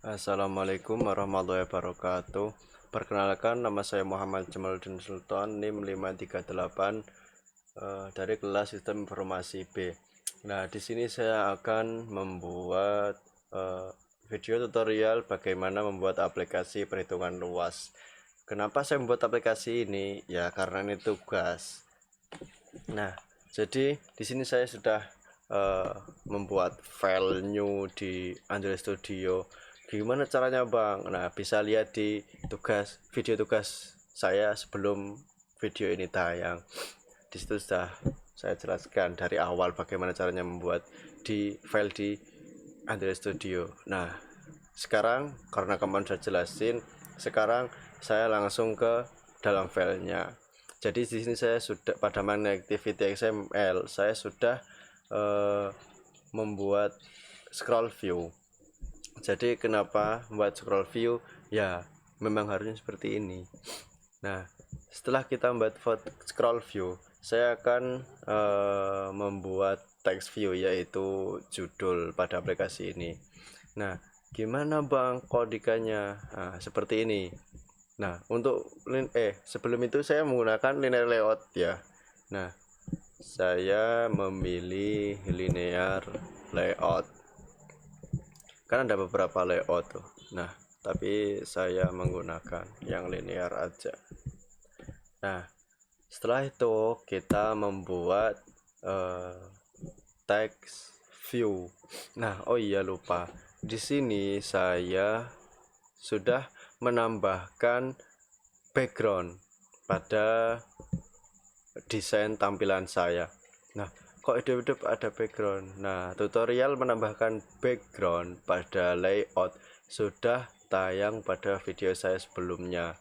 Assalamualaikum warahmatullahi wabarakatuh. Perkenalkan, nama saya Muhammad Jamaluddin Sultan, NIM 538 dari kelas Sistem Informasi B. Nah, di sini saya akan membuat video tutorial bagaimana membuat aplikasi perhitungan luas. Kenapa saya membuat aplikasi ini? Ya, karena ini tugas. Nah, jadi di sini saya sudah membuat file new di Android Studio. Gimana caranya, Bang? Nah, bisa lihat di video tugas saya sebelum video ini tayang. Di situ sudah saya jelaskan dari awal bagaimana caranya membuat file di Android Studio. Nah, sekarang karena kemarin sudah jelasin, sekarang saya langsung ke dalam filenya. Jadi di sini saya sudah pada Activity XML saya sudah membuat scroll view. Jadi kenapa membuat scroll view? Ya, memang harusnya seperti ini. Nah, setelah kita membuat scroll view, saya akan membuat text view, yaitu judul pada aplikasi ini. Nah, gimana, Bang, kodikannya? Nah, seperti ini. Nah, untuk sebelum itu saya menggunakan linear layout ya. Nah, saya memilih linear layout. Kan ada beberapa layout tuh. Nah, tapi saya menggunakan yang linear aja. Nah, setelah itu kita membuat text view. Nah, oh iya lupa. Di sini saya sudah menambahkan background pada desain tampilan saya. Nah, kok hidup-hidup ada background. Nah, tutorial menambahkan background pada layout sudah tayang pada video saya sebelumnya.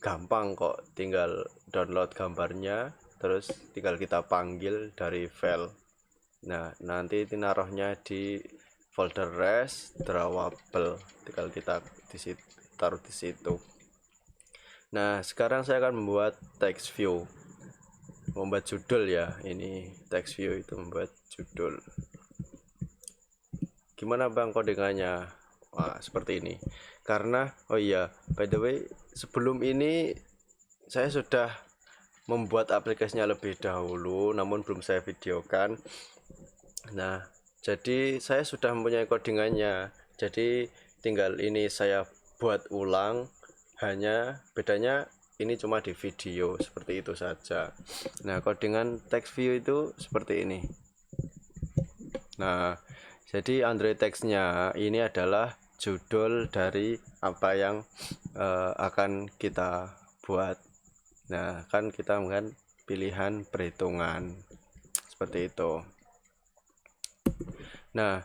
Gampang kok, tinggal download gambarnya, terus tinggal kita panggil dari file. Nah, nanti naruhnya di folder res drawable, tinggal kita taruh di situ. Nah, sekarang saya akan membuat text view, membuat judul ya. Ini text view itu membuat judul. Gimana, Bang, codingannya? Wah, seperti ini. Karena oh iya, by the way, sebelum ini saya sudah membuat aplikasinya lebih dahulu, namun belum saya videokan. Nah, jadi saya sudah mempunyai codingannya. Jadi tinggal ini saya buat ulang, hanya bedanya ini cuma di video, seperti itu saja. Nah, codingan text view itu seperti ini. Nah, jadi Android text-nya ini adalah judul dari apa yang akan kita buat. Nah, kan kita menggunakan pilihan perhitungan seperti itu. Nah,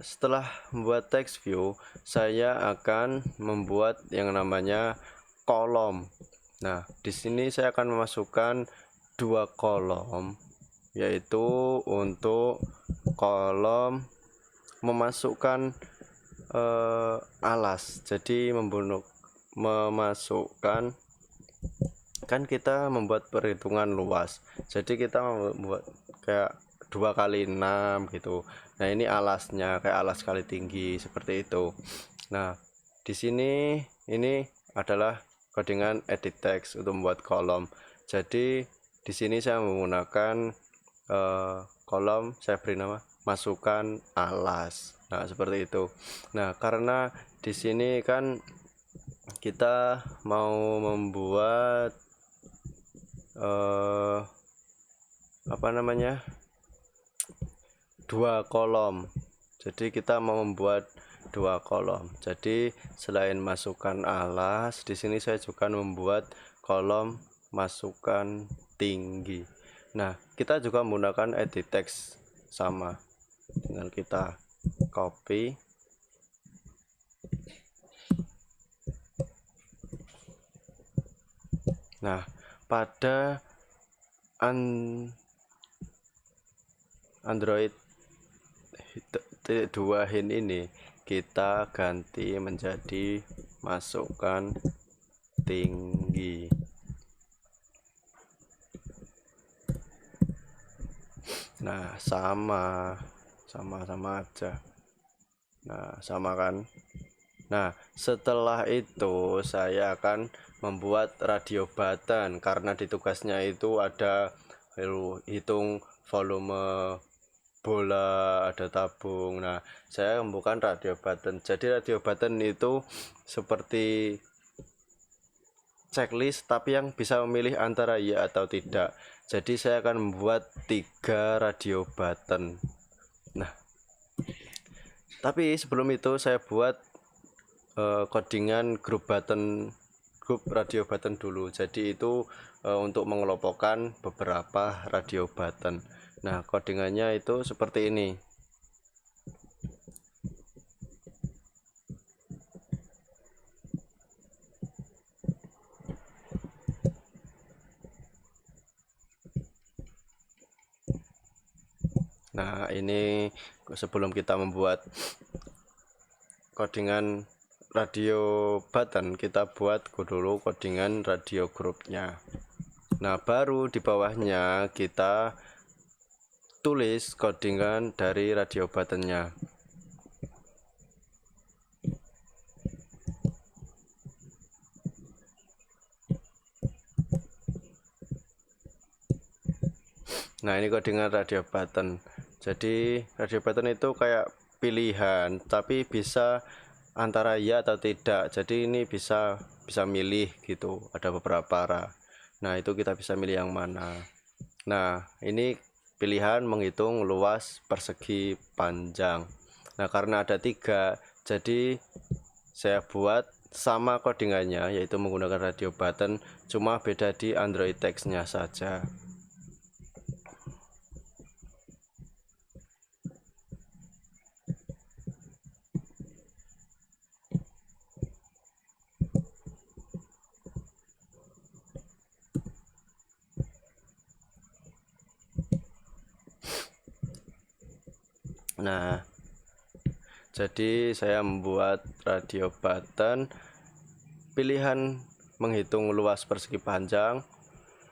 setelah membuat text view, saya akan membuat yang namanya kolom. Nah, di sini saya akan memasukkan dua kolom, yaitu untuk kolom memasukkan alas. Jadi memasukkan, kan kita membuat perhitungan luas, jadi kita membuat kayak 2 kali 6 gitu. Nah, ini alasnya kayak alas kali tinggi seperti itu. Nah, di sini ini adalah codingan edit text untuk membuat kolom. Jadi di sini saya menggunakan kolom, saya beri nama masukkan alas. Nah, seperti itu. Nah, karena di sini kan kita mau membuat apa namanya, 2 kolom. Jadi kita mau membuat 2 kolom. Jadi selain masukkan alas, di sini saya juga membuat kolom masukkan tinggi. Nah, kita juga menggunakan edit text sama. Tinggal kita copy. Nah, pada Android 2 hin ini kita ganti menjadi masukkan tinggi. Nah, sama aja. Nah, sama kan. Nah, setelah itu saya akan membuat radio button karena di tugasnya itu ada hitung volume bola, ada tabung. Nah, saya membuat radio button. Jadi radio button itu seperti checklist tapi yang bisa memilih antara ya atau tidak. Jadi saya akan membuat 3 radio button. Nah, tapi sebelum itu saya buat codingan grup radio button dulu. Jadi itu untuk mengelompokkan beberapa radio button. Nah, codingannya itu seperti ini. Nah, ini sebelum kita membuat codingan radio button, kita buat dulu codingan radio grupnya. Nah, baru di bawahnya kita tulis codingan dari radio buttonnya. Nah, ini codingan radio button. Jadi radio button itu kayak pilihan, tapi bisa antara ya atau tidak. Jadi ini bisa milih gitu. Ada beberapa arah. Nah, itu kita bisa milih yang mana. Nah, ini pilihan menghitung luas persegi panjang. Nah, karena ada 3, jadi saya buat sama codingannya, yaitu menggunakan radio button, cuma beda di Android text-nya saja. Nah, jadi saya membuat radio button, pilihan menghitung luas persegi panjang,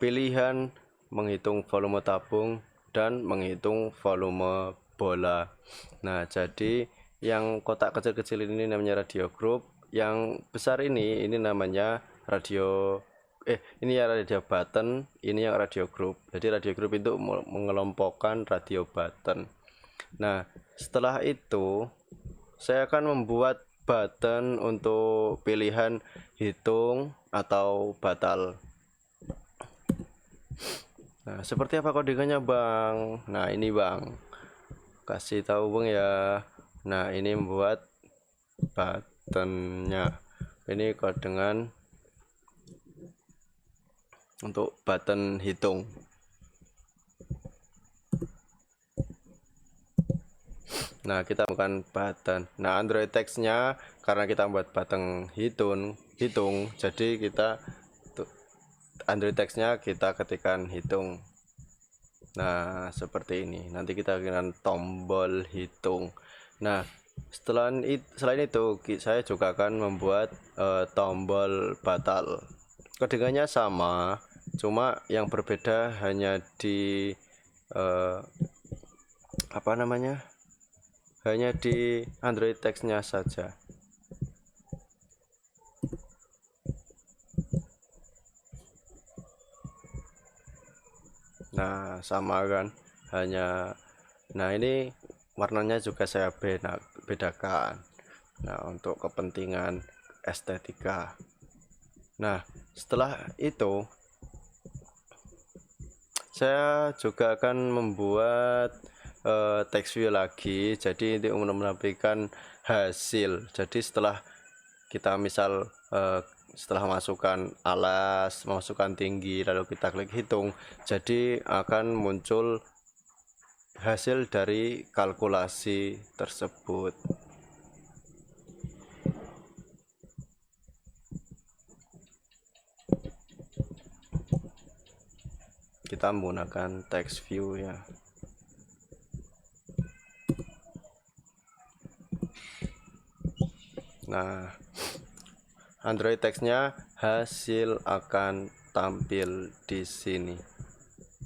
pilihan menghitung volume tabung, dan menghitung volume bola. Nah, jadi yang kotak kecil-kecil ini namanya radio group, yang besar ini namanya radio ini ya radio button, ini yang radio group. Jadi radio group itu mengelompokkan radio button. Nah, setelah itu saya akan membuat button untuk pilihan hitung atau batal. Nah, seperti apa codingannya, Bang? Nah, ini, Bang. Kasih tahu, Bang ya. Nah, ini membuat buttonnya. Ini codingan untuk button hitung. Nah, kita bukan button. Nah, Android text-nya karena kita buat button hitung, jadi kita Android text-nya kita ketikkan hitung. Nah, seperti ini. Nanti kita ketikkan tombol hitung. Nah, selain itu saya juga akan membuat tombol batal. Codingannya sama, cuma yang berbeda hanya di hanya di Android text-nya saja. Nah, sama kan, nah ini warnanya juga saya bedakan. Nah, untuk kepentingan estetika. Nah, setelah itu saya juga akan membuat text view lagi. Jadi ini untuk menampilkan hasil. Jadi setelah kita setelah masukkan alas, masukkan tinggi, lalu kita klik hitung, jadi akan muncul hasil dari kalkulasi tersebut. Kita menggunakan text view ya. Nah, Android text-nya hasil akan tampil di sini.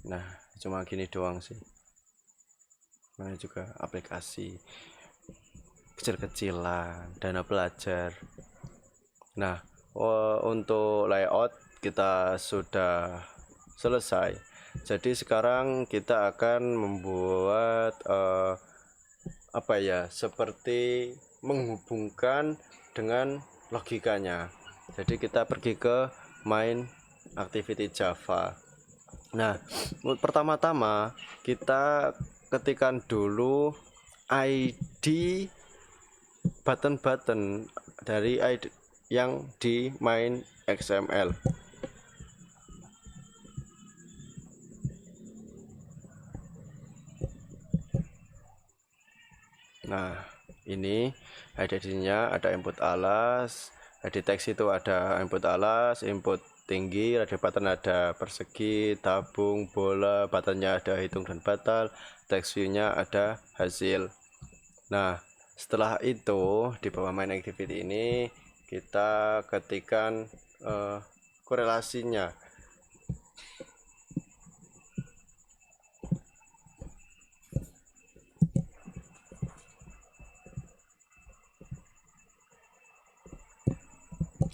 Nah, cuma gini doang sih. Nah, juga aplikasi. kecil-kecilan, dana pelajar. Nah, untuk layout kita sudah selesai. Jadi sekarang kita akan membuat seperti menghubungkan dengan logikanya. Jadi kita pergi ke main activity Java. Nah, pertama-tama kita ketikkan dulu ID button-button dari ID yang di main XML. Nah, ini ID-nya ada input alas, ID teks itu ada input alas, input tinggi, radio button ada persegi, tabung, bola, buttonnya ada hitung dan batal, text view-nya ada hasil. Nah, setelah itu di bawah main activity ini kita ketikkan korelasinya.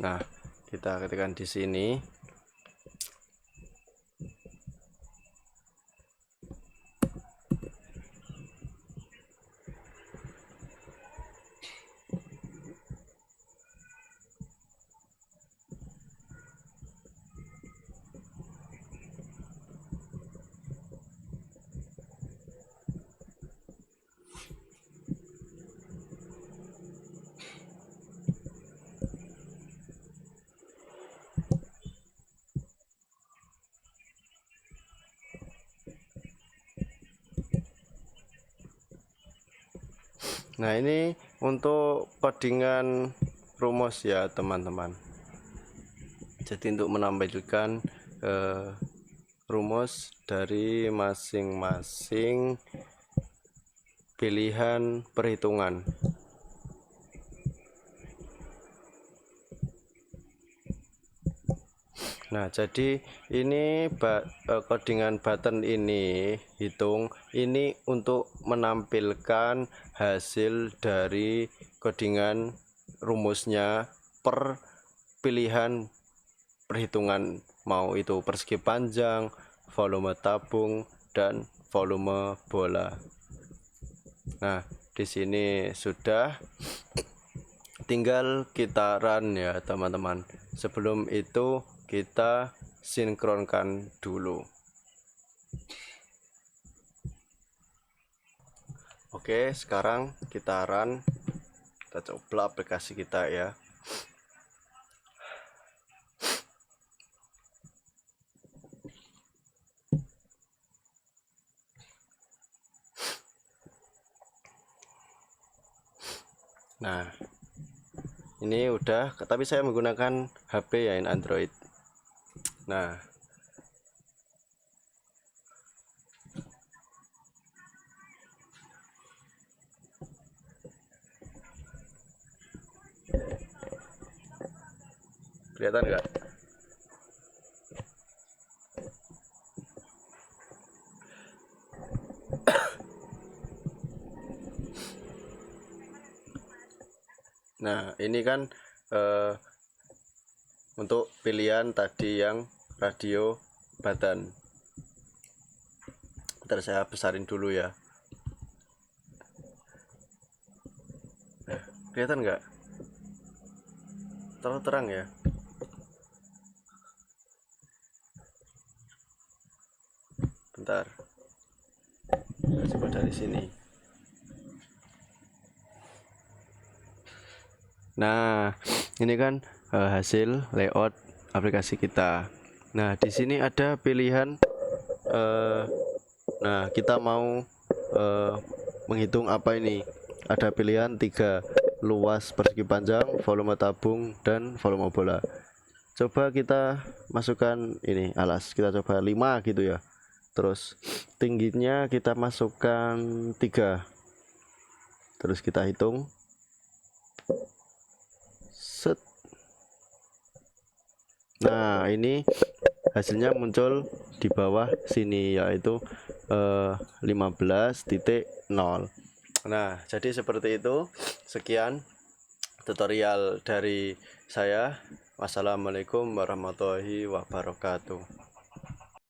Nah, kita ketikkan di sini. Nah, ini untuk codingan rumus ya teman-teman. Jadi untuk menampilkan rumus dari masing-masing pilihan perhitungan. Nah, jadi ini codingan button ini hitung ini untuk menampilkan hasil dari codingan rumusnya per pilihan perhitungan, mau itu persegi panjang, volume tabung, dan volume bola. Nah, di sini sudah, tinggal kita run ya teman-teman. Sebelum itu kita sinkronkan dulu. Oke, sekarang kita run. Kita coba aplikasi kita ya. Nah, ini udah, tapi saya menggunakan HP ya, Android. Nah, kelihatan nggak? Nah, ini kan untuk pilihan tadi yang radio button. Ntar saya besarin dulu ya. Nah, kelihatan nggak? Terlalu terang ya. Bentar, kita coba dari sini. Nah, ini kan hasil layout aplikasi kita. Nah, di sini ada pilihan. Nah, kita mau menghitung apa ini? Ada pilihan 3, luas, persegi panjang, volume tabung, dan volume bola. Coba kita masukkan ini alas, kita coba 5 gitu ya. Terus tingginya kita masukkan 3. Terus kita hitung. Set. Nah, ini hasilnya muncul di bawah sini, yaitu 15.0. Nah, jadi seperti itu. Sekian tutorial dari saya. Wassalamualaikum warahmatullahi wabarakatuh.